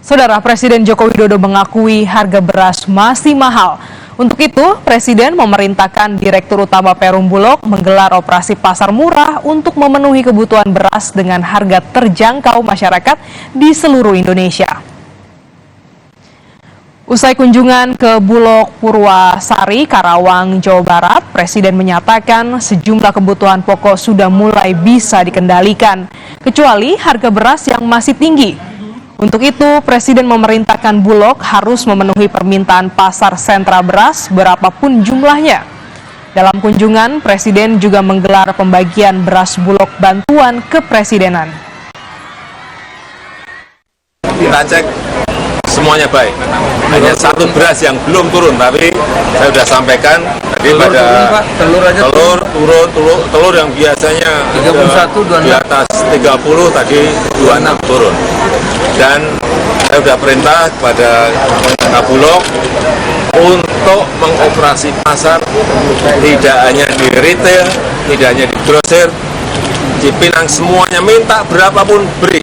Saudara, Presiden Joko Widodo mengakui harga beras masih mahal. Untuk itu, Presiden memerintahkan Direktur Utama Perum Bulog menggelar operasi pasar murah untuk memenuhi kebutuhan beras dengan harga terjangkau masyarakat di seluruh Indonesia. Usai kunjungan ke Bulog Purwasari, Karawang, Jawa Barat, Presiden menyatakan sejumlah kebutuhan pokok sudah mulai bisa dikendalikan, kecuali harga beras yang masih tinggi. Untuk itu, Presiden memerintahkan Bulog harus memenuhi permintaan pasar sentra beras berapapun jumlahnya. Dalam kunjungan, Presiden juga menggelar pembagian beras Bulog bantuan kepresidenan. Kita cek semuanya baik. Hanya satu beras yang belum turun, tapi saya sudah sampaikan tadi pada telur yang biasanya 31, di atas 30 tadi 26 turun. Dan saya sudah perintah kepada Bulog untuk mengoperasi pasar tidak hanya di retail, tidak hanya di grosir, Cipinang semuanya minta berapapun beri.